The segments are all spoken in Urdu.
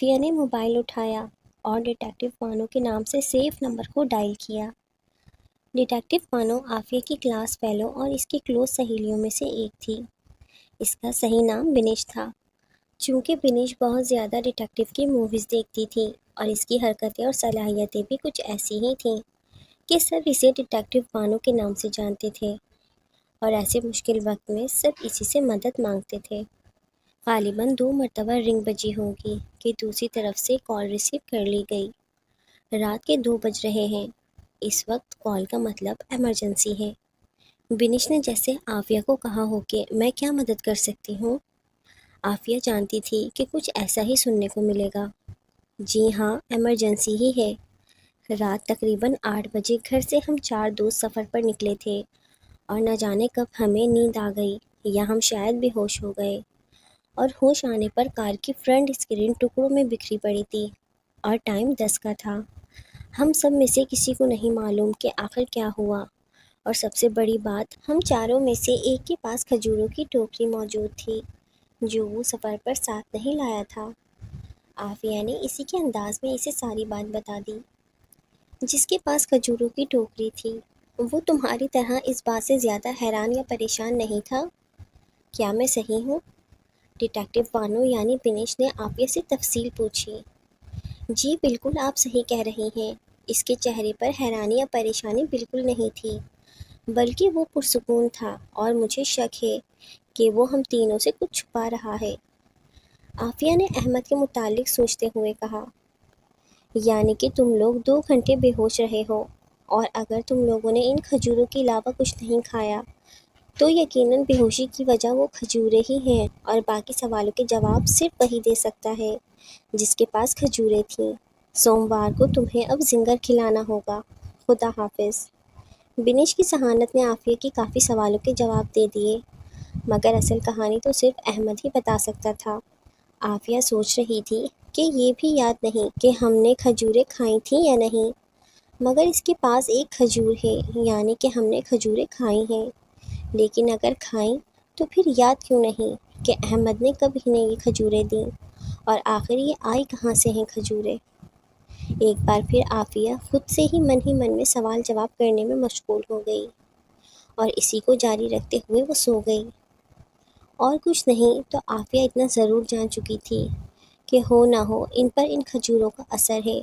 عافیہ نے موبائل اٹھایا اور ڈیٹیکٹیو بانو کے نام سے سیف نمبر کو ڈائل کیا۔ ڈیٹیکٹیو بانو عافیہ کی کلاس فیلو اور اس کی کلوز سہیلیوں میں سے ایک تھی۔ اس کا صحیح نام بنش تھا۔ چونکہ بنش بہت زیادہ ڈیٹیکٹیو کی موویز دیکھتی تھی اور اس کی حرکتیں اور صلاحیتیں بھی کچھ ایسی ہی تھیں کہ سب اسے ڈیٹیکٹیو بانو کے نام سے جانتے تھے اور ایسے مشکل وقت میں سب اسی سے مدد مانگتے تھے۔ غالباً 2 مرتبہ رنگ بجی ہوگی کہ دوسری طرف سے کال ریسیو کر لی گئی۔ رات کے 2 بج رہے ہیں۔ اس وقت کال کا مطلب ایمرجنسی ہے۔ بنش نے جیسے عافیہ کو کہا ہو کہ میں کیا مدد کر سکتی ہوں۔ عافیہ جانتی تھی کہ کچھ ایسا ہی سننے کو ملے گا۔ جی ہاں، ایمرجنسی ہی ہے۔ رات تقریباً 8 بجے گھر سے ہم 4 دوست سفر پر نکلے تھے اور نہ جانے کب ہمیں نیند آ گئی یا ہم شاید بے ہوش ہو گئے، اور ہوش آنے پر کار کی فرنٹ اسکرین ٹکڑوں میں بکھری پڑی تھی اور ٹائم 10 کا تھا۔ ہم سب میں سے کسی کو نہیں معلوم کہ آخر کیا ہوا، اور سب سے بڑی بات، ہم چاروں میں سے ایک کے پاس کھجوروں کی ٹوکری موجود تھی جو وہ سفر پر ساتھ نہیں لایا تھا۔ عافیہ نے اسی کے انداز میں اسے ساری بات بتا دی۔ جس کے پاس کھجوروں کی ٹوکری تھی وہ تمہاری طرح اس بات سے زیادہ حیران یا پریشان نہیں تھا۔ کیا میں صحیح ہوں؟ ڈیٹیکٹیو بانو یعنی بنش نے عافیہ سے تفصیل پوچھی۔ جی بالکل، آپ صحیح کہہ رہی ہیں۔ اس کے چہرے پر حیرانی یا پریشانی بالکل نہیں تھی، بلکہ وہ پرسکون تھا، اور مجھے شک ہے کہ وہ ہم تینوں سے کچھ چھپا رہا ہے۔ عافیہ نے احمد کے متعلق سوچتے ہوئے کہا، یعنی کہ تم لوگ 2 گھنٹے بے ہوش رہے ہو، اور اگر تم لوگوں نے ان کھجوروں کے علاوہ کچھ نہیں کھایا تو یقیناً بے ہوشی کی وجہ وہ کھجوریں ہی ہیں، اور باقی سوالوں کے جواب صرف وہی دے سکتا ہے جس کے پاس کھجوریں تھیں۔ سوموار کو تمہیں اب زنگر کھلانا ہوگا۔ خدا حافظ۔ بنش کی ذہانت نے عافیہ کی کافی سوالوں کے جواب دے دیے، مگر اصل کہانی تو صرف احمد ہی بتا سکتا تھا۔ عافیہ سوچ رہی تھی کہ یہ بھی یاد نہیں کہ ہم نے کھجوریں کھائی تھیں یا نہیں، مگر اس کے پاس ایک کھجور ہے، یعنی کہ ہم نے کھجوریں کھائی ہیں۔ لیکن اگر کھائیں تو پھر یاد کیوں نہیں کہ احمد نے کب انہیں یہ کھجوریں دیں، اور آخر یہ آئی کہاں سے ہیں کھجوریں؟ ایک بار پھر عافیہ خود سے ہی من میں سوال جواب کرنے میں مشغول ہو گئی، اور اسی کو جاری رکھتے ہوئے وہ سو گئی۔ اور کچھ نہیں تو عافیہ اتنا ضرور جان چکی تھی کہ ہو نہ ہو ان پر ان کھجوروں کا اثر ہے،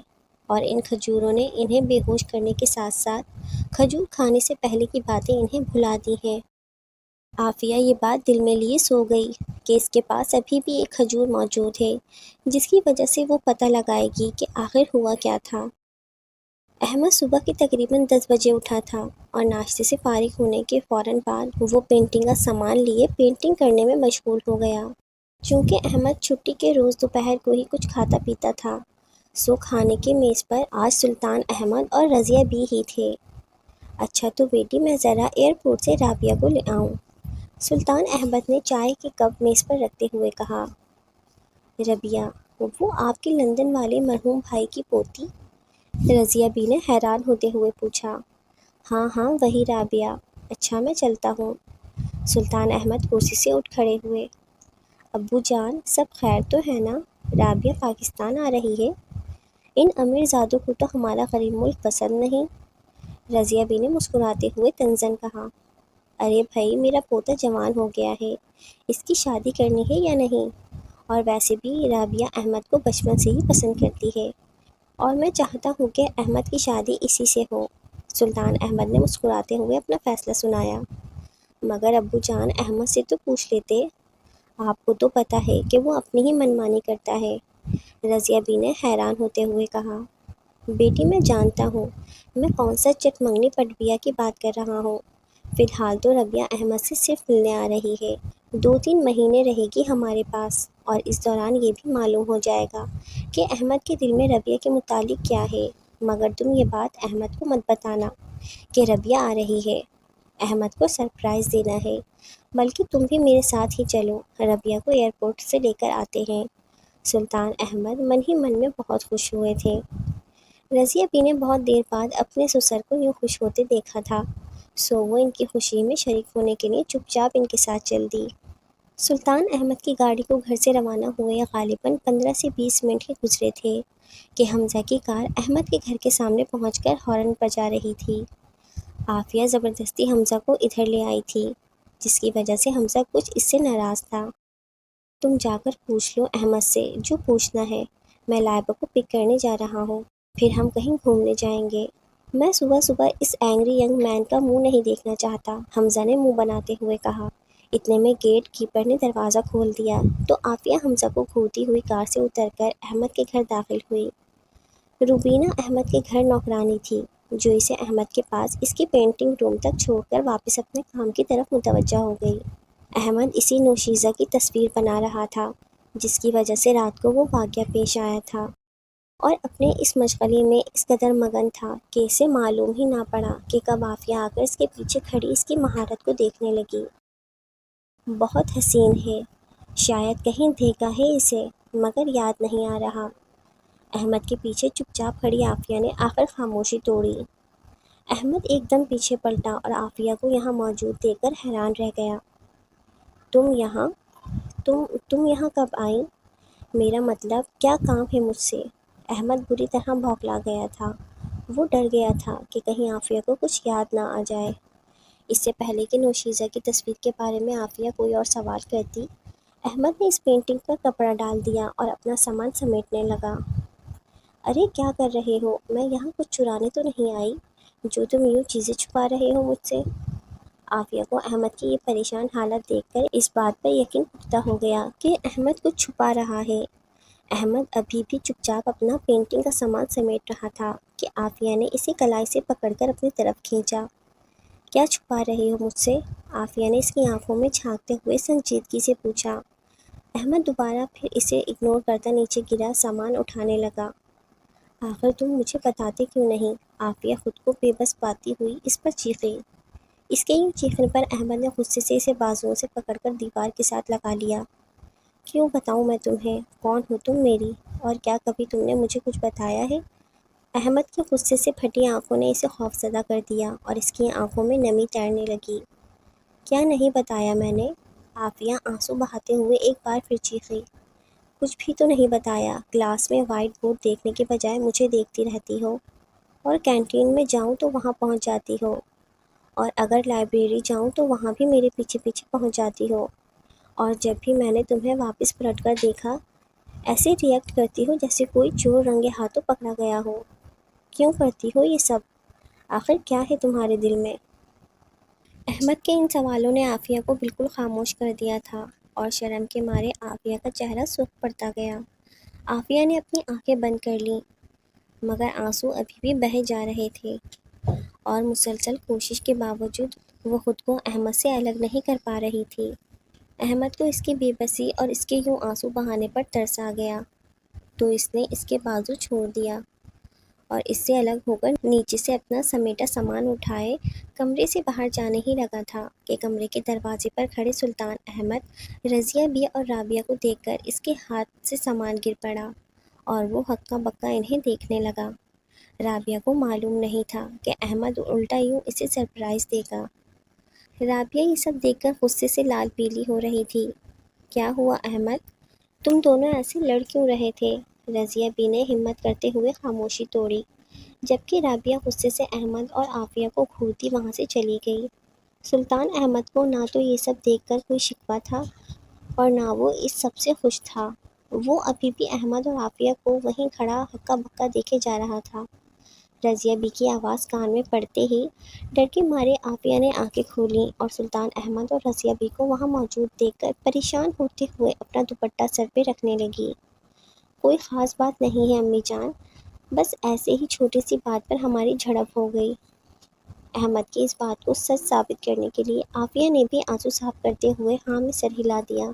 اور ان کھجوروں نے انہیں بے ہوش کرنے کے ساتھ ساتھ کھجور کھانے سے پہلے کی باتیں انہیں بھلا دی ہیں۔ عافیہ یہ بات دل میں لیے سو گئی کہ اس کے پاس ابھی بھی ایک کھجور موجود ہے جس کی وجہ سے وہ پتہ لگائے گی کہ آخر ہوا کیا تھا۔ احمد صبح کے تقریباً 10 بجے اٹھا تھا، اور ناشتے سے فارغ ہونے کے فوراً بعد وہ پینٹنگ کا سامان لیے پینٹنگ کرنے میں مشغول ہو گیا۔ چونکہ احمد چھٹی کے روز دوپہر کو ہی کچھ کھاتا پیتا تھا، سو کھانے کی میز پر آج سلطان احمد اور رضیہ بی ہی تھے۔ اچھا تو بیٹی، میں ذرا ایئرپورٹ سے رابعہ کو لے آؤں؟ سلطان احمد نے چائے کے کپ میز پر رکھتے ہوئے کہا۔ رابعہ؟ وہ آپ کے لندن والے مرحوم بھائی کی پوتی؟ رضیہ بی نے حیران ہوتے ہوئے پوچھا۔ ہاں ہاں، وہی رابعہ۔ اچھا میں چلتا ہوں۔ سلطان احمد کرسی سے اٹھ کھڑے ہوئے۔ ابو جان، سب خیر تو ہے نا؟ رابعہ پاکستان آ رہی ہے؟ ان امیر زادوں کو تو ہمارا غریب ملک پسند نہیں۔ رضیہ بی نے مسکراتے ہوئے طنزاً کہا۔ ارے بھائی، میرا پوتا جوان ہو گیا ہے، اس کی شادی کرنی ہے یا نہیں؟ اور ویسے بھی رابعہ احمد کو بچپن سے ہی پسند کرتی ہے، اور میں چاہتا ہوں کہ احمد کی شادی اسی سے ہو۔ سلطان احمد نے مسکراتے ہوئے اپنا فیصلہ سنایا۔ مگر ابو جان، احمد سے تو پوچھ لیتے، آپ کو تو پتہ ہے کہ وہ اپنی ہی منمانی کرتا ہے۔ رضیہ بی نے حیران ہوتے ہوئے کہا۔ بیٹی، میں جانتا ہوں، میں کون سا چٹ منگنی پٹویا کی بات کر رہا ہوں۔ فی الحال تو رابعہ احمد سے صرف ملنے آ رہی ہے، 2-3 مہینے رہے گی ہمارے پاس، اور اس دوران یہ بھی معلوم ہو جائے گا کہ احمد کے دل میں رابعہ کے متعلق کیا ہے۔ مگر تم یہ بات احمد کو مت بتانا کہ رابعہ آ رہی ہے، احمد کو سرپرائز دینا ہے، بلکہ تم بھی میرے ساتھ ہی چلو، رابعہ کو ایئرپورٹ سے لے کر آتے ہیں۔ سلطان احمد من ہی من میں بہت خوش ہوئے تھے۔ رضیہ بی نے بہت دیر بعد اپنے سسر کو یوں خوش ہوتے دیکھا تھا، سو وہ ان کی خوشی میں شریک ہونے کے لیے چپ چاپ ان کے ساتھ چل دی۔ سلطان احمد کی گاڑی کو گھر سے روانہ ہوئے غالباً 15 سے 20 منٹ ہی گزرے تھے کہ حمزہ کی کار احمد کے گھر کے سامنے پہنچ کر ہارن بجا رہی تھی۔ عافیہ زبردستی حمزہ کو ادھر لے آئی تھی، جس کی وجہ سے حمزہ کچھ اس سے ناراض تھا۔ تم جا کر پوچھ لو احمد سے جو پوچھنا ہے، میں لائبہ کو پک کرنے جا رہا ہوں، پھر ہم کہیں گھومنے جائیں گے۔ میں صبح صبح اس اینگری ینگ مین کا منہ نہیں دیکھنا چاہتا، حمزہ نے منہ بناتے ہوئے کہا۔ اتنے میں گیٹ کیپر نے دروازہ کھول دیا تو عافیہ حمزہ کو گھورتی ہوئی کار سے اتر کر احمد کے گھر داخل ہوئی۔ روبینہ احمد کے گھر نوکرانی تھی، جو اسے احمد کے پاس اس کی پینٹنگ روم تک چھوڑ کر واپس اپنے کام کی طرف متوجہ ہو گئی۔ احمد اسی نوشیزہ کی تصویر بنا رہا تھا جس کی وجہ سے رات کو وہ واقعہ پیش آیا تھا، اور اپنے اس مشغلے میں اس قدر مگن تھا کہ اسے معلوم ہی نہ پڑا کہ کب عافیہ آ کر اس کے پیچھے کھڑی اس کی مہارت کو دیکھنے لگی۔ بہت حسین ہے، شاید کہیں دیکھا ہے اسے، مگر یاد نہیں آ رہا۔ احمد کے پیچھے چپ چاپ کھڑی عافیہ نے آخر خاموشی توڑی۔ احمد ایک دم پیچھے پلٹا اور عافیہ کو یہاں موجود دیکھ کر حیران رہ گیا۔ تم یہاں تم یہاں کب آئیں؟ میرا مطلب کیا کام ہے مجھ سے؟ احمد بری طرح بھوکلا گیا تھا۔ وہ ڈر گیا تھا کہ کہیں عافیہ کو کچھ یاد نہ آ جائے۔ اس سے پہلے کہ نوشیزہ کی تصویر کے بارے میں عافیہ کوئی اور سوال کرتی، احمد نے اس پینٹنگ پر کپڑا ڈال دیا اور اپنا سامان سمیٹنے لگا۔ ارے کیا کر رہے ہو؟ میں یہاں کچھ چرانے تو نہیں آئی جو تم یوں چیزیں چھپا رہے ہو مجھ سے؟ عافیہ کو احمد کی یہ پریشان حالت دیکھ کر اس بات پر یقین پختہ ہو گیا کہ احمد کچھ چھپا رہا ہے۔ احمد ابھی بھی چپ چاپ اپنا پینٹنگ کا سامان سمیٹ رہا تھا کہ عافیہ نے اسے کلائی سے پکڑ کر اپنی طرف کھینچا۔ کیا چھپا رہے ہو مجھ سے؟ عافیہ نے اس کی آنکھوں میں جھانکتے ہوئے سنجیدگی سے پوچھا۔ احمد دوبارہ پھر اسے اگنور کرتا نیچے گرا سامان اٹھانے لگا۔ آخر تم مجھے بتاتے کیوں نہیں؟ عافیہ خود کو بے بس پاتی ہوئی اس پر چیخی۔ اس کے یوں چیخنے پر احمد نے غصے سے اسے بازوؤں سے پکڑ کر دیوار کے ساتھ لگا لیا۔ کیوں بتاؤں میں تمہیں؟ کون ہو تم میری؟ اور کیا کبھی تم نے مجھے کچھ بتایا ہے؟ احمد کی غصے سے پھٹی آنکھوں نے اسے خوفزدہ کر دیا اور اس کی آنکھوں میں نمی تیرنے لگی۔ کیا نہیں بتایا میں نے؟ عافیہ آنسو بہاتے ہوئے ایک بار پھر چیخی۔ کچھ بھی تو نہیں بتایا، کلاس میں وائٹ بورڈ دیکھنے کے بجائے مجھے دیکھتی رہتی ہو، اور کینٹین میں جاؤں تو وہاں پہنچ جاتی ہو، اور اگر لائبریری جاؤں تو وہاں بھی میرے پیچھے پیچھے پہنچ جاتی ہو، اور جب بھی میں نے تمہیں واپس پلٹ کر دیکھا ایسے ریئیکٹ کرتی ہو جیسے کوئی چور رنگے ہاتھوں پکڑا گیا ہو۔ کیوں کرتی ہو یہ سب؟ آخر کیا ہے تمہارے دل میں؟ احمد کے ان سوالوں نے عافیہ کو بالکل خاموش کر دیا تھا، اور شرم کے مارے عافیہ کا چہرہ سرخ پڑتا گیا۔ عافیہ نے اپنی آنکھیں بند کر لیں، مگر آنسو ابھی بھی بہے جا رہے تھے، اور مسلسل کوشش کے باوجود وہ خود کو احمد سے الگ نہیں کر پا رہی تھی۔ احمد کو اس کی بے بسی اور اس کے یوں آنسو بہانے پر ترس آ گیا، تو اس نے اس کے بازو چھوڑ دیا اور اس سے الگ ہو کر نیچے سے اپنا سمیٹا سامان اٹھائے کمرے سے باہر جانے ہی لگا تھا کہ کمرے کے دروازے پر کھڑے سلطان احمد رضیہ بی اور رابعہ کو دیکھ کر اس کے ہاتھ سے سامان گر پڑا، اور وہ ہکا بکا انہیں دیکھنے لگا۔ رابعہ کو معلوم نہیں تھا کہ احمد الٹا یوں اسے سرپرائز دے گا۔ رابعہ یہ سب دیکھ کر غصے سے لال پیلی ہو رہی تھی۔ کیا ہوا احمد؟ تم دونوں ایسے لڑ کیوں رہے تھے؟ رضیہ بی نے ہمت کرتے ہوئے خاموشی توڑی، جبکہ رابعہ غصے سے احمد اور عافیہ کو گھورتی وہاں سے چلی گئی۔ سلطان احمد کو نہ تو یہ سب دیکھ کر کوئی شکوہ تھا اور نہ وہ اس سب سے خوش تھا۔ وہ ابھی بھی احمد اور عافیہ کو وہیں کھڑا ہکا بکا دیکھے جا رہا تھا۔ رضیہ بی کی آواز کان میں پڑتے ہی ڈر کے مارے عافیہ نے آنکھیں کھولیں اور سلطان احمد اور رضیہ بی کو وہاں موجود دیکھ کر پریشان ہوتے ہوئے اپنا دوپٹہ سر پہ رکھنے لگی۔ کوئی خاص بات نہیں ہے امی جان، بس ایسے ہی چھوٹی سی بات پر ہماری جھڑپ ہو گئی۔ احمد کی اس بات کو سچ ثابت کرنے کے لیے عافیہ نے بھی آنسو صاف کرتے ہوئے ہاں میں سر ہلا دیا۔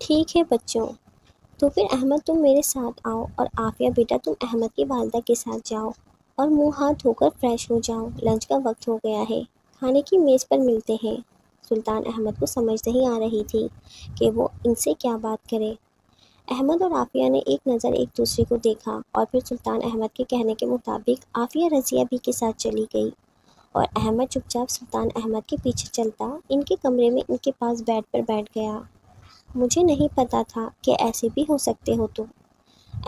ٹھیک ہے بچوں، تو پھر احمد تم میرے ساتھ آؤ، اور عافیہ بیٹا تم احمد کی والدہ کے ساتھ جاؤ اور منہ ہاتھ دھو کر فریش ہو جاؤ، لنچ کا وقت ہو گیا ہے، کھانے کی میز پر ملتے ہیں۔ سلطان احمد کو سمجھ نہیں آ رہی تھی کہ وہ ان سے کیا بات کرے۔ احمد اور عافیہ نے ایک نظر ایک دوسرے کو دیکھا، اور پھر سلطان احمد کے کہنے کے مطابق عافیہ رضیہ بی کے ساتھ چلی گئی، اور احمد چپ چاپ سلطان احمد کے پیچھے چلتا ان کے کمرے میں ان کے پاس بیڈ پر بیٹھ گیا۔ مجھے نہیں پتا تھا کہ ایسے بھی ہو سکتے ہو تم۔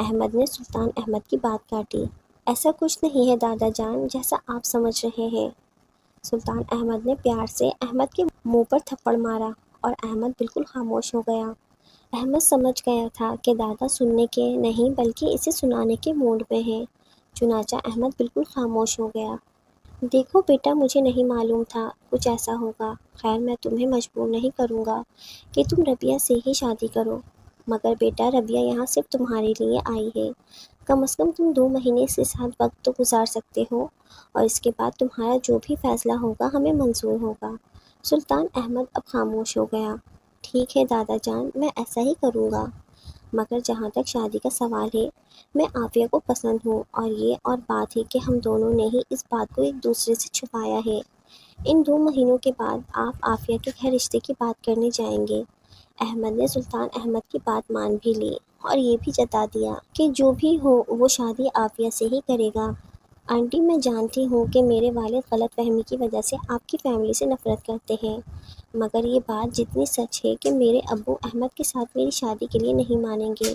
احمد نے سلطان احمد کی بات کاٹی۔ ایسا کچھ نہیں ہے دادا جان جیسا آپ سمجھ رہے ہیں۔ سلطان احمد نے پیار سے احمد کے منہ پر تھپڑ مارا اور احمد بالکل خاموش ہو گیا۔ احمد سمجھ گیا تھا کہ دادا سننے کے نہیں بلکہ اسے سنانے کے موڈ میں ہیں، چنانچہ احمد بالکل خاموش ہو گیا۔ دیکھو بیٹا، مجھے نہیں معلوم تھا کچھ ایسا ہوگا۔ خیر، میں تمہیں مجبور نہیں کروں گا کہ تم ربیہ سے ہی شادی کرو، مگر بیٹا ربیہ یہاں صرف تمہارے لیے آئی ہے۔ کم از کم تم 2 مہینے اس کے ساتھ وقت تو گزار سکتے ہو، اور اس کے بعد تمہارا جو بھی فیصلہ ہوگا ہمیں منظور ہوگا۔ سلطان احمد اب خاموش ہو گیا۔ ٹھیک ہے دادا جان، میں ایسا ہی کروں گا، مگر جہاں تک شادی کا سوال ہے، میں عافیہ کو پسند ہوں، اور یہ اور بات ہے کہ ہم دونوں نے ہی اس بات کو ایک دوسرے سے چھپایا ہے۔ ان 2 مہینوں کے بعد آپ عافیہ کے گھر رشتے کی بات کرنے جائیں گے۔ احمد نے سلطان احمد کی بات مان بھی لی اور یہ بھی جتا دیا کہ جو بھی ہو وہ شادی عافیہ سے ہی کرے گا۔ آنٹی، میں جانتی ہوں کہ میرے والد غلط فہمی کی وجہ سے آپ کی فیملی سے نفرت کرتے ہیں، مگر یہ بات جتنی سچ ہے کہ میرے ابو احمد کے ساتھ میری شادی کے لیے نہیں مانیں گے،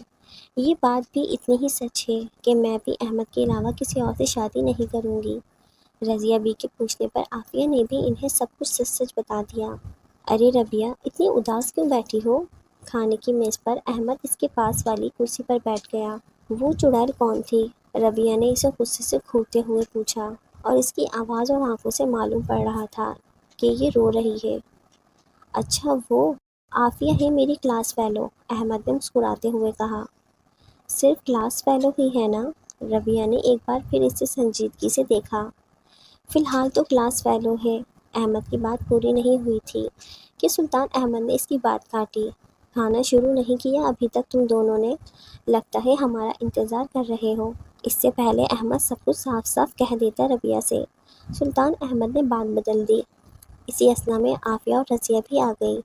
یہ بات بھی اتنی ہی سچ ہے کہ میں بھی احمد کے علاوہ کسی اور سے شادی نہیں کروں گی۔ رضیہ بی کے پوچھنے پر عافیہ نے بھی انہیں سب کچھ سچ سچ بتا دیا۔ ارے ربیہ، اتنی اداس کیوں بیٹھی ہو؟ کھانے کی میز پر احمد اس کے پاس والی کرسی پر بیٹھ گیا۔ وہ چڑیل کون تھی؟ ربیہ نے اسے غصے سے گھورتے ہوئے پوچھا، اور اس کی آواز اور آنکھوں سے معلوم پڑ رہا تھا کہ یہ رو رہی ہے۔ اچھا، وہ عافیہ ہے میری کلاس فیلو، احمد نے مسکراتے ہوئے کہا۔ صرف کلاس فیلو ہی ہے نا؟ ربیہ نے ایک بار پھر اسے سنجیدگی سے دیکھا۔ فی الحال تو کلاس فیلو ہے۔ احمد کی بات پوری نہیں ہوئی تھی کہ سلطان احمد نے اس کی بات کاٹی۔ کھانا شروع نہیں کیا ابھی تک تم دونوں نے؟ لگتا ہے ہمارا انتظار کر رہے ہو۔ اس سے پہلے احمد سب کچھ صاف صاف کہہ دیتا ربیہ سے، سلطان احمد نے بات بدل دی۔ اسی اثنا میں عافیہ اور رضیہ بھی آ گئی۔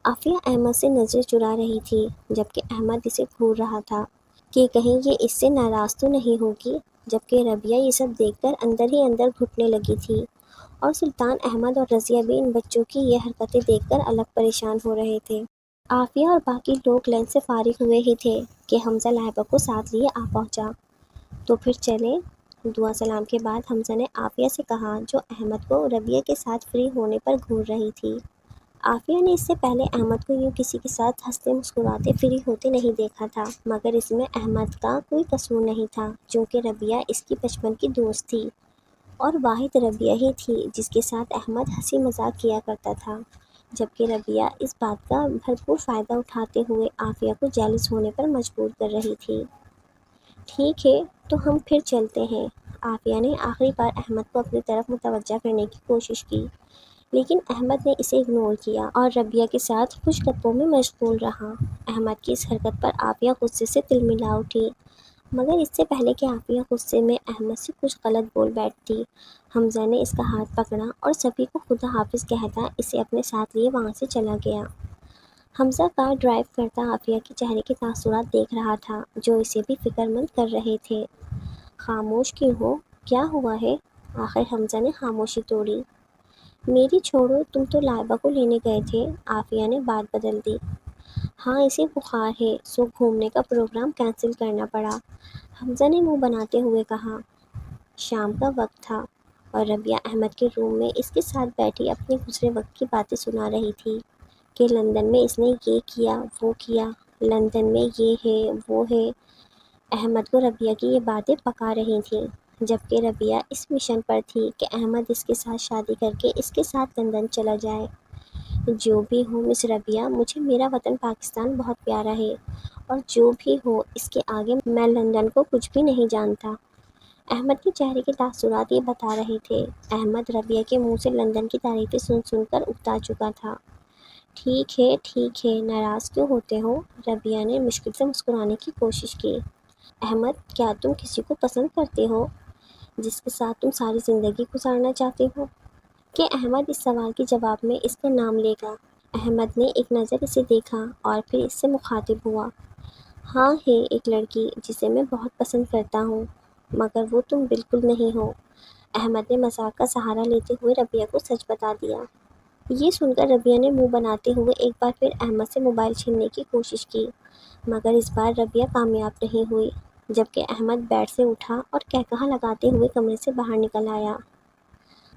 عافیہ احمد سے نظر چرا رہی تھی، جبکہ احمد اسے گھور رہا تھا کہ کہیں یہ اس سے ناراض تو نہیں ہوگی، جبکہ ربیہ یہ سب دیکھ کر اندر ہی اندر گھٹنے لگی تھی، اور سلطان احمد اور رضیہ بھی ان بچوں کی یہ حرکتیں دیکھ کر الگ پریشان ہو رہے تھے۔ عافیہ اور باقی لوگ لنچ سے فارغ ہوئے ہی تھے کہ حمزہ لائبہ کو ساتھ لیے آ پہنچا۔ تو پھر چلیں؟ دعا سلام کے بعد حمزہ نے عافیہ سے کہا، جو احمد کو ربیہ کے ساتھ فری ہونے پر گھور رہی تھی۔ عافیہ نے اس سے پہلے احمد کو یوں کسی کے ساتھ ہنستے مسکراتے فری ہوتے نہیں دیکھا تھا، مگر اس میں احمد کا کوئی قصور نہیں تھا، چونکہ ربیہ اس کی بچپن کی دوست تھی، اور واحد ربیہ ہی تھی جس کے ساتھ احمد ہنسی مذاق کیا کرتا تھا، جبکہ ربیہ اس بات کا بھرپور فائدہ اٹھاتے ہوئے عافیہ کو جیلس ہونے پر مجبور کر رہی تھی۔ ٹھیک ہے، تو ہم پھر چلتے ہیں۔ عافیہ نے آخری بار احمد کو اپنی طرف متوجہ کرنے کی کوشش کی، لیکن احمد نے اسے اگنور کیا اور ربیہ کے ساتھ خوش گپوں میں مشغول رہا۔ احمد کی اس حرکت پر عافیہ غصے سے تلملا اٹھی، مگر اس سے پہلے کہ عافیہ غصے میں احمد سے کچھ غلط بول بیٹھتی، حمزہ نے اس کا ہاتھ پکڑا اور سبھی کو خدا حافظ کہتا اسے اپنے ساتھ لیے وہاں سے چلا گیا۔ حمزہ کار ڈرائیو کرتا عافیہ کے چہرے کے تاثرات دیکھ رہا تھا، جو اسے بھی فکر مند کر رہے تھے۔ خاموش کیوں ہو؟ کیا ہوا ہے؟ آخر حمزہ نے خاموشی توڑی۔ میری چھوڑو، تم تو لائبہ کو لینے گئے تھے، عافیہ نے بات بدل دی۔ ہاں، اسے بخار ہے، سو گھومنے کا پروگرام کینسل کرنا پڑا، حمزہ نے منہ بناتے ہوئے کہا۔ شام کا وقت تھا، اور ربیہ احمد کے روم میں اس کے ساتھ بیٹھی اپنے گزرے وقت کی باتیں سنا رہی تھی کہ لندن میں اس نے یہ کیا، وہ کیا، لندن میں یہ ہے، وہ ہے۔ احمد کو ربیہ کی یہ باتیں پکا رہی تھیں، جبکہ ربیہ اس مشن پر تھی کہ احمد اس کے ساتھ شادی کر کے اس کے ساتھ لندن چلا جائے۔ جو بھی ہو مس ربیہ، مجھے میرا وطن پاکستان بہت پیارا ہے، اور جو بھی ہو اس کے آگے میں لندن کو کچھ بھی نہیں جانتا۔ احمد کے چہرے کے تاثرات یہ بتا رہے تھے۔ احمد ربیہ کے منہ سے لندن کی تعریفیں سن سن کر اکتا چکا تھا۔ ٹھیک ہے، ناراض کیوں ہوتے ہو؟ ربیہ نے مشکل سے مسکرانے کی کوشش کی۔ احمد، کیا تم کسی کو پسند کرتے ہو جس کے ساتھ تم ساری زندگی گزارنا چاہتے ہو؟ کہ احمد اس سوال کے جواب میں اس کا نام لے گا۔ احمد نے ایک نظر اسے دیکھا اور پھر اس سے مخاطب ہوا۔ ہاں، ہے ایک لڑکی جسے میں بہت پسند کرتا ہوں، مگر وہ تم بالکل نہیں ہو۔ احمد نے مذاق کا سہارا لیتے ہوئے ربیہ کو سچ بتا دیا۔ یہ سن کر ربیہ نے منہ بناتے ہوئے ایک بار پھر احمد سے موبائل چھیننے کی کوشش کی، مگر اس بار ربیہ کامیاب نہیں ہوئی، جبکہ احمد بیڈ سے اٹھا اور کہکہا لگاتے ہوئے کمرے سے باہر نکل آیا۔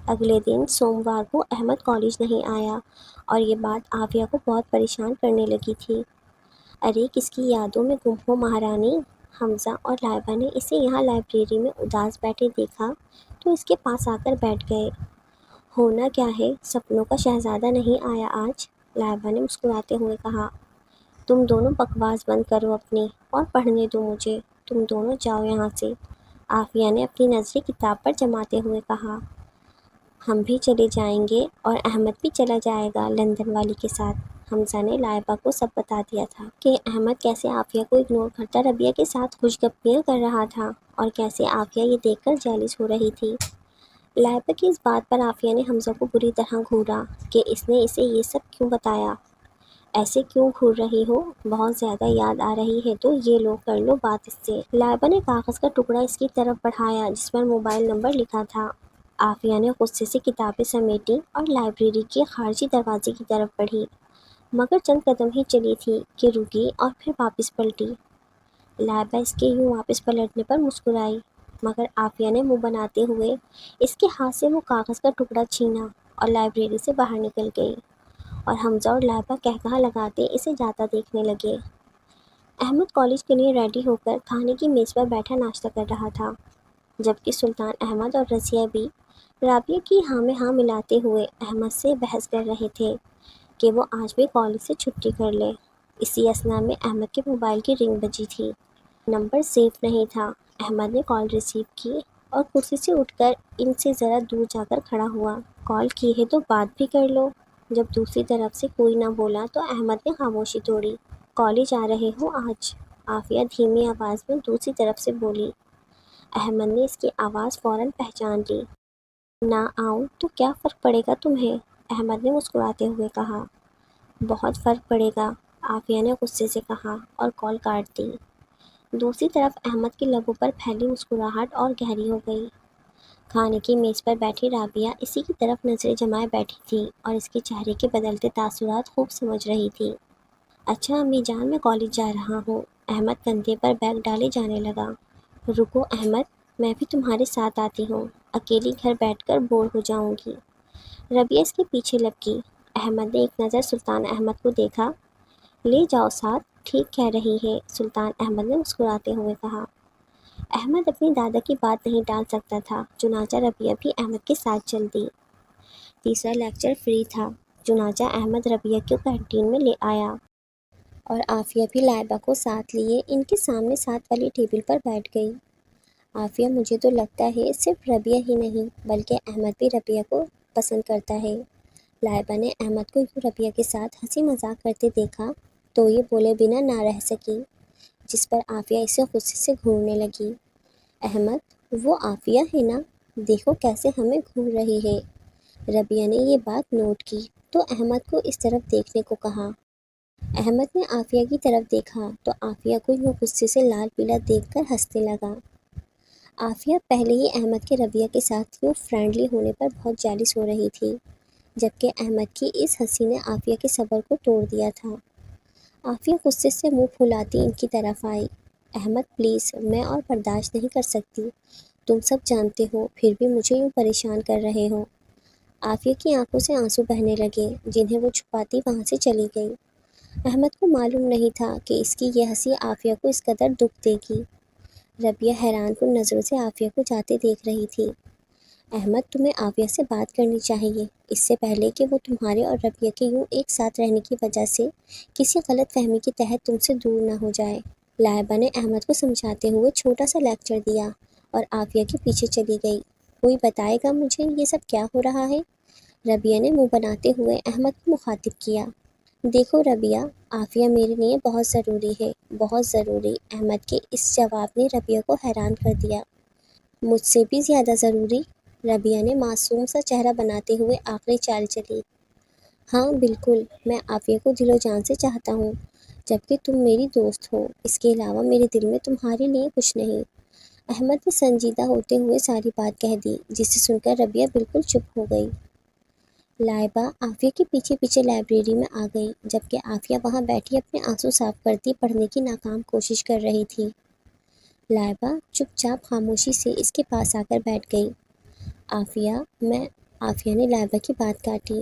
اگلے دن سوموار کو احمد کالج نہیں آیا اور یہ بات عافیہ کو بہت پریشان کرنے لگی تھی۔ ارے کس کی یادوں میں گم ہو مہارانی؟ حمزہ اور لائبہ نے اسے یہاں لائبریری میں اداس بیٹھے دیکھا تو اس کے پاس آ کر بیٹھ گئے۔ ہونا کیا ہے، سپنوں کا شہزادہ نہیں آیا آج؟ لائبہ نے مسکراتے ہوئے کہا۔ تم دونوں بکواس بند کرو اپنی اور پڑھنے دو مجھے، تم دونوں جاؤ یہاں سے، عافیہ نے اپنی نظریں کتاب پر جماتے ہوئے کہا۔ ہم بھی چلے جائیں گے اور احمد بھی چلا جائے گا لندن والی کے ساتھ۔ حمزہ نے لائبہ کو سب بتا دیا تھا کہ احمد کیسے عافیہ کو اگنور کرتا ربیہ کے ساتھ خوش گپیاں کر رہا تھا اور کیسے عافیہ یہ دیکھ کر جیلس ہو رہی تھی۔ لائبہ کی اس بات پر عافیہ نے حمزہ کو بری طرح گھورا کہ اس نے اسے یہ سب کیوں بتایا۔ ایسے کیوں گھور رہی ہو؟ بہت زیادہ یاد آ رہی ہے تو یہ لو کر لو بات اس سے۔ لائبہ نے کاغذ کا ٹکڑا اس کی طرف بڑھایا جس پر موبائل نمبر لکھا تھا۔ عافیہ نے غصے سے کتابیں سمیٹیں اور لائبریری کے خارجی دروازے کی طرف بڑھی، مگر چند قدم ہی چلی تھی کہ رکی اور پھر واپس پلٹی۔ لائبہ اس کے یوں واپس پلٹنے پر مسکرائی، مگر عافیہ نے منہ بناتے ہوئے اس کے ہاتھ سے وہ کاغذ کا ٹکڑا چھینا اور لائبریری سے باہر نکل گئی، اور حمزہ اور لائبہ کہکہا لگاتے اسے جاتا دیکھنے لگے۔ احمد کالج کے لیے ریڈی ہو کر کھانے کی میز پر بیٹھا ناشتہ کر رہا تھا، جبکہ سلطان احمد اور رضیہ بھی رابعہ کی ہاں میں ہاں ملاتے ہوئے احمد سے بحث کر رہے تھے کہ وہ آج بھی کالج سے چھٹی کر لے۔ اسی اثنا میں احمد کے موبائل کی رنگ بجی تھی۔ نمبر سیف نہیں تھا۔ احمد نے کال ریسیو کی اور کرسی سے اٹھ کر ان سے ذرا دور جا کر کھڑا ہوا۔ کال کی ہے تو بات بھی کر لو۔ جب دوسری طرف سے کوئی نہ بولا تو احمد نے خاموشی توڑی۔ کالج آ رہے ہو آج؟ عافیہ دھیمی آواز میں دوسری طرف سے بولی۔ احمد نے اس کی آواز فوراً پہچان لی۔ نہ آؤں تو کیا فرق پڑے گا تمہیں؟ احمد نے مسکراتے ہوئے کہا۔ بہت فرق پڑے گا، عافیہ نے غصے سے کہا اور کال کاٹ دی۔ دوسری طرف احمد کے لبوں پر پھیلی مسکراہٹ اور گہری ہو گئی۔ کھانے کی میز پر بیٹھی رابعہ اسی کی طرف نظریں جمائے بیٹھی تھی اور اس کے چہرے کے بدلتے تاثرات خوب سمجھ رہی تھی۔ اچھا امی جان، میں کالج جا رہا ہوں۔ احمد کندھے پر بیگ ڈالے جانے لگا۔ رکو احمد، میں بھی تمہارے ساتھ آتی ہوں، اکیلی گھر بیٹھ کر بور ہو جاؤں گی۔ ربیہ اس کے پیچھے لپکی۔ احمد نے ایک نظر سلطان احمد کو دیکھا۔ لے جاؤ ساتھ، ٹھیک کہہ رہی ہے، سلطان احمد نے مسکراتے ہوئے کہا۔ احمد اپنی دادا کی بات نہیں ٹال سکتا تھا، چنانچہ ربیہ بھی احمد کے ساتھ چل دی۔ تیسرا لیکچر فری تھا، چنانچہ احمد ربیہ کو کینٹین میں لے آیا اور عافیہ بھی لائبہ کو ساتھ لیے ان کے سامنے ساتھ والی ٹیبل پر بیٹھ گئی۔ عافیہ، مجھے تو لگتا ہے صرف ربیہ ہی نہیں بلکہ احمد بھی ربیہ کو پسند کرتا ہے۔ لائبہ نے احمد کو یوں ربیہ کے ساتھ ہنسی مذاق کرتے دیکھا تو یہ بولے بنا نہ رہ سکی، جس پر عافیہ اسے غصے سے گھورنے لگی۔ احمد، وہ عافیہ ہے نا؟ دیکھو کیسے ہمیں گھور رہی ہے۔ ربیہ نے یہ بات نوٹ کی تو احمد کو اس طرف دیکھنے کو کہا۔ احمد نے عافیہ کی طرف دیکھا تو عافیہ کو یوں غصے سے لال پیلا دیکھ کر ہنسنے لگا۔ عافیہ پہلے ہی احمد کے ربیہ کے ساتھ یوں فرینڈلی ہونے پر بہت جیلس ہو رہی تھی، جبکہ احمد کی اس ہنسی نے عافیہ کے صبر کو توڑ دیا تھا۔ عافیہ غصے سے منہ پھلاتی ان کی طرف آئی۔ احمد پلیز، میں اور برداشت نہیں کر سکتی، تم سب جانتے ہو، پھر بھی مجھے یوں پریشان کر رہے ہو۔ عافیہ کی آنکھوں سے آنسو بہنے لگے جنہیں وہ چھپاتی وہاں سے چلی گئی۔ احمد کو معلوم نہیں تھا کہ اس کی یہ ہنسی عافیہ کو اس قدر دکھ دے گی۔ ربیہ حیران کن نظروں سے عافیہ کو جاتے دیکھ رہی تھی۔ احمد، تمہیں عافیہ سے بات کرنی چاہیے، اس سے پہلے کہ وہ تمہارے اور ربیہ کے یوں ایک ساتھ رہنے کی وجہ سے کسی غلط فہمی کے تحت تم سے دور نہ ہو جائے۔ لائبہ نے احمد کو سمجھاتے ہوئے چھوٹا سا لیکچر دیا اور عافیہ کے پیچھے چلی گئی۔ کوئی بتائے گا مجھے یہ سب کیا ہو رہا ہے؟ ربیہ نے منہ بناتے ہوئے احمد کو مخاطب کیا۔ دیکھو ربیہ، عافیہ میرے لیے بہت ضروری ہے، بہت ضروری۔ احمد کے اس جواب نے ربیہ کو حیران کر دیا۔ مجھ سے بھی زیادہ ضروری؟ ربیہ نے معصوم سا چہرہ بناتے ہوئے آخری چال چلی۔ ہاں بالکل، میں عافیہ کو دل و جان سے چاہتا ہوں، جبکہ تم میری دوست ہو، اس کے علاوہ میرے دل میں تمہارے لیے کچھ نہیں۔ احمد نے سنجیدہ ہوتے ہوئے ساری بات کہہ دی، جسے سن کر ربیہ بالکل چپ ہو گئی۔ لائبہ عافیہ کے پیچھے پیچھے لائبریری میں آ گئی، جبکہ عافیہ وہاں بیٹھی اپنے آنسو صاف کرتی پڑھنے کی ناکام کوشش کر رہی تھی۔ لائبہ چپ چاپ خاموشی سے اس کے پاس آ کر بیٹھ گئی۔ عافیہ نے لائبہ کی بات کاٹی۔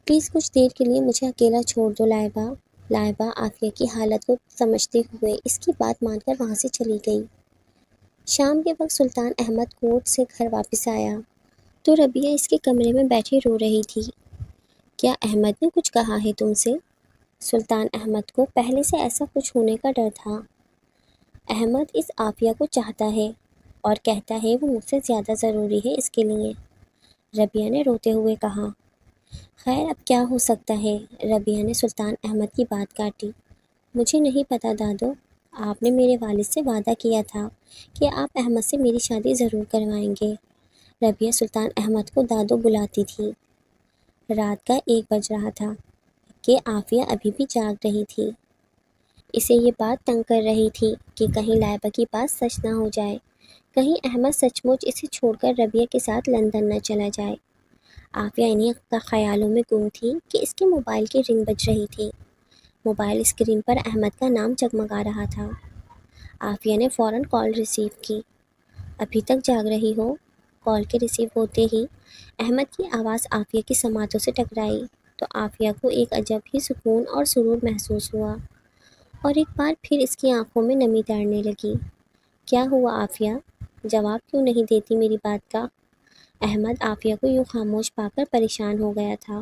پلیز کچھ دیر کے لیے مجھے اکیلا چھوڑ دو لائبہ۔ لائبہ عافیہ کی حالت کو سمجھتے ہوئے اس کی بات مان کر وہاں سے چلی گئی۔ شام کے وقت سلطان احمد کورٹ سے گھر واپس آیا تو ربیہ اس کے کمرے میں بیٹھی رو رہی تھی۔ کیا احمد نے کچھ کہا ہے تم سے؟ سلطان احمد کو پہلے سے ایسا کچھ ہونے کا ڈر تھا۔ احمد اس عافیہ کو چاہتا ہے اور کہتا ہے وہ مجھ سے زیادہ ضروری ہے اس کے لیے، ربیہ نے روتے ہوئے کہا۔ خیر اب کیا ہو سکتا ہے؟ ربیہ نے سلطان احمد کی بات کاٹی۔ مجھے نہیں پتا دادو، آپ نے میرے والد سے وعدہ کیا تھا کہ آپ احمد سے میری شادی ضرور کروائیں گے۔ ربیہ سلطان احمد کو دادو بلاتی تھی۔ رات کا 1 بج رہا تھا کہ عافیہ ابھی بھی جاگ رہی تھی۔ اسے یہ بات تنگ کر رہی تھی کہ کہیں لائبہ کی بات سچ نہ ہو جائے، کہیں احمد سچ مچ اسے چھوڑ کر ربیہ کے ساتھ لندن نہ چلا جائے۔ عافیہ انہیں خیالوں میں گم تھی کہ اس کے موبائل کی رنگ بج رہی تھی۔ موبائل اسکرین پر احمد کا نام جگمگا رہا تھا۔ عافیہ نے فوراً کال ریسیو کی۔ ابھی تک جاگ رہی ہو؟ کال کے ریسیو ہوتے ہی احمد کی آواز عافیہ کی سماعتوں سے ٹکرائی تو عافیہ کو ایک عجب ہی سکون اور سرور محسوس ہوا، اور ایک بار پھر اس کی آنکھوں میں نمی تیرنے لگی۔ کیا ہوا عافیہ؟ جواب کیوں نہیں دیتی میری بات کا؟ احمد عافیہ کو یوں خاموش پا کر پریشان ہو گیا تھا۔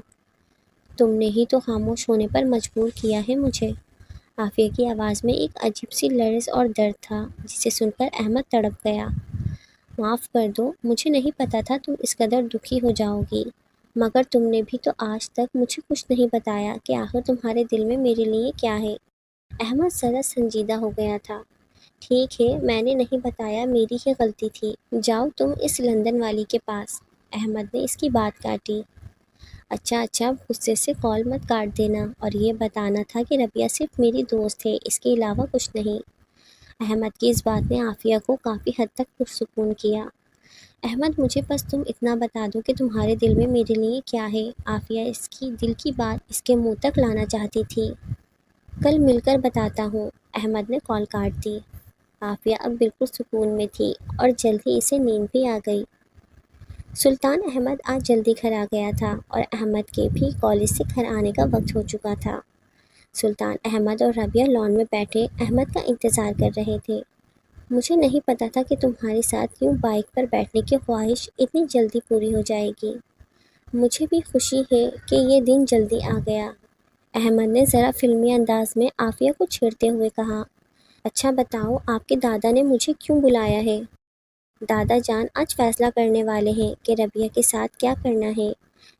تم نے ہی تو خاموش ہونے پر مجبور کیا ہے مجھے۔ عافیہ کی آواز میں ایک عجیب سی لرز اور درد تھا جسے سن کر احمد تڑپ گیا۔ معاف کر دو، مجھے نہیں پتا تھا تم اس قدر دکھی ہو جاؤ گی، مگر تم نے بھی تو آج تک مجھے کچھ نہیں بتایا کہ آخر تمہارے دل میں میرے لیے کیا ہے۔ احمد ذرا سنجیدہ ہو گیا تھا۔ ٹھیک ہے، میں نے نہیں بتایا، میری ہی غلطی تھی، جاؤ تم اس لندن والی کے پاس۔ احمد نے اس کی بات کاٹی۔ اچھا غصے سے کال مت کاٹ دینا، اور یہ بتانا تھا کہ ربیہ صرف میری دوست ہے، اس کے علاوہ کچھ نہیں۔ احمد کی اس بات نے عافیہ کو کافی حد تک پرسکون کیا۔ احمد مجھے بس تم اتنا بتا دو کہ تمہارے دل میں میرے لیے کیا ہے۔ عافیہ اس کی دل کی بات اس کے منہ تک لانا چاہتی تھی۔ کل مل کر بتاتا ہوں۔ احمد نے کال کاٹ دی۔ عافیہ اب بالکل سکون میں تھی اور جلد ہی اسے نیند بھی آ گئی۔ سلطان احمد آج جلدی گھر آ گیا تھا اور احمد کے بھی کالج سے گھر آنے کا وقت ہو چکا تھا۔ سلطان احمد اور ربیہ لان میں بیٹھے احمد کا انتظار کر رہے تھے۔ مجھے نہیں پتا تھا کہ تمہارے ساتھ یوں بائک پر بیٹھنے کی خواہش اتنی جلدی پوری ہو جائے گی۔ مجھے بھی خوشی ہے کہ یہ دن جلدی آ گیا۔ احمد نے ذرا فلمی انداز میں عافیہ کو چھیڑتے ہوئے کہا۔ اچھا بتاؤ، آپ کے دادا نے مجھے کیوں بلایا ہے؟ دادا جان آج فیصلہ کرنے والے ہیں کہ ربیہ کے ساتھ کیا کرنا ہے۔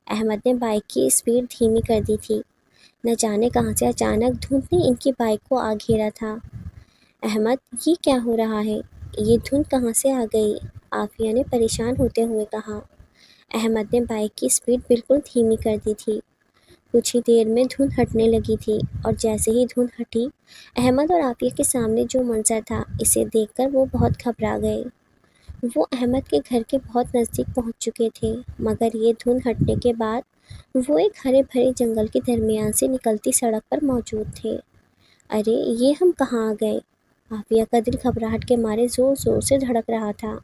احمد نے بائک کی اسپیڈ دھیمی کر دی تھی۔ نہ جانے کہاں سے اچانک دھند نے ان کی بائک کو آ گھیرا تھا۔ احمد یہ کیا ہو رہا ہے؟ یہ دھند کہاں سے آ گئی؟ عافیہ نے پریشان ہوتے ہوئے کہا۔ احمد نے بائک کی اسپیڈ بالکل دھیمی کر دی تھی۔ کچھ ہی دیر میں دھند ہٹنے لگی تھی، اور جیسے ہی دھند ہٹی احمد اور عافیہ کے سامنے جو منظر تھا اسے دیکھ کر وہ بہت گھبرا گئے۔ وہ احمد کے گھر کے بہت نزدیک پہنچ چکے تھے، مگر یہ دھند ہٹنے کے بعد وہ ایک ہرے بھرے جنگل کے درمیان سے نکلتی سڑک پر موجود تھے۔ ارے یہ ہم کہاں آ گئے؟ عافیہ کا دل گھبراہٹ کے مارے زور زور سے دھڑک رہا تھا۔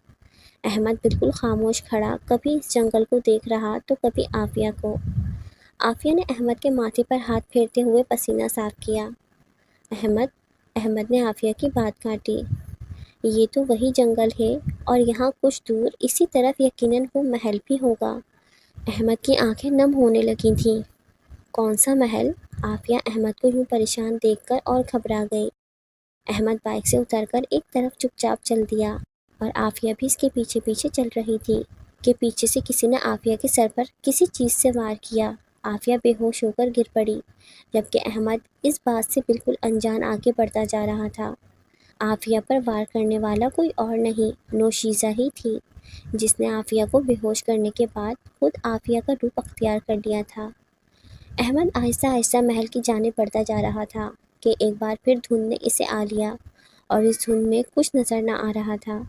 احمد بالکل خاموش کھڑا، کبھی اس جنگل کو دیکھ رہا تو کبھی عافیہ کو۔ عافیہ نے احمد کے ماتھے پر ہاتھ پھیرتے ہوئے پسینہ صاف کیا۔ احمد نے عافیہ کی بات کاٹی۔ یہ تو وہی جنگل ہے، اور یہاں کچھ دور اسی طرف یقیناً وہ محل بھی ہوگا۔ احمد کی آنکھیں نم ہونے لگی تھیں۔ کون سا محل؟ عافیہ احمد کو یوں پریشان دیکھ کر اور گھبرا گئی۔ احمد بائک سے اتر کر ایک طرف چپ چاپ چل دیا، اور عافیہ بھی اس کے پیچھے پیچھے چل رہی تھی کہ پیچھے سے کسی نے عافیہ کے سر پر کسی چیز سے وار کیا۔ عافیہ بے ہوش ہو کر گر پڑی، جبکہ احمد اس بات سے بالکل انجان آگے بڑھتا جا رہا تھا۔ عافیہ پر وار کرنے والا کوئی اور نہیں، نوشیزہ ہی تھی، جس نے عافیہ کو بے ہوش کرنے کے بعد خود عافیہ کا روپ اختیار کر لیا تھا۔ احمد آہستہ آہستہ محل کی جانب بڑھتا جا رہا تھا کہ ایک بار پھر دھند نے اسے آ لیا، اور اس دھند میں کچھ نظر نہ آ رہا تھا۔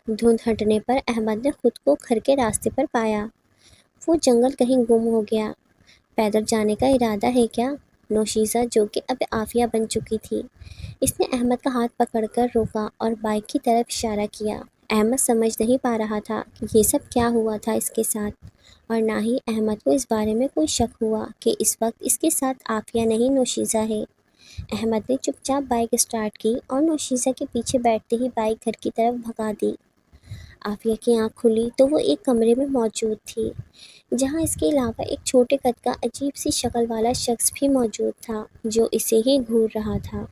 دھند ہٹنے پر احمد نے خود کو گھر کے راستے پر پایا۔ وہ جنگل کہیں گم ہو گیا۔ پیدل جانے کا ارادہ ہے کیا؟ نوشیزہ جو کہ اب عافیہ بن چکی تھی، اس نے احمد کا ہاتھ پکڑ کر روکا اور بائک کی طرف اشارہ کیا۔ احمد سمجھ نہیں پا رہا تھا کہ یہ سب کیا ہوا تھا اس کے ساتھ، اور نہ ہی احمد کو اس بارے میں کوئی شک ہوا کہ اس وقت اس کے ساتھ عافیہ نہیں نوشیزہ ہے۔ احمد نے چپ چاپ بائک اسٹارٹ کی اور نوشیزہ کے پیچھے بیٹھتے ہی بائک گھر کی طرف بھگا دی۔ عافیہ کی آنکھ کھلی تو وہ ایک کمرے میں موجود تھی، جہاں اس کے علاوہ ایک چھوٹے قد کا عجیب سی شکل والا شخص بھی موجود تھا جو اسے ہی گھور رہا تھا۔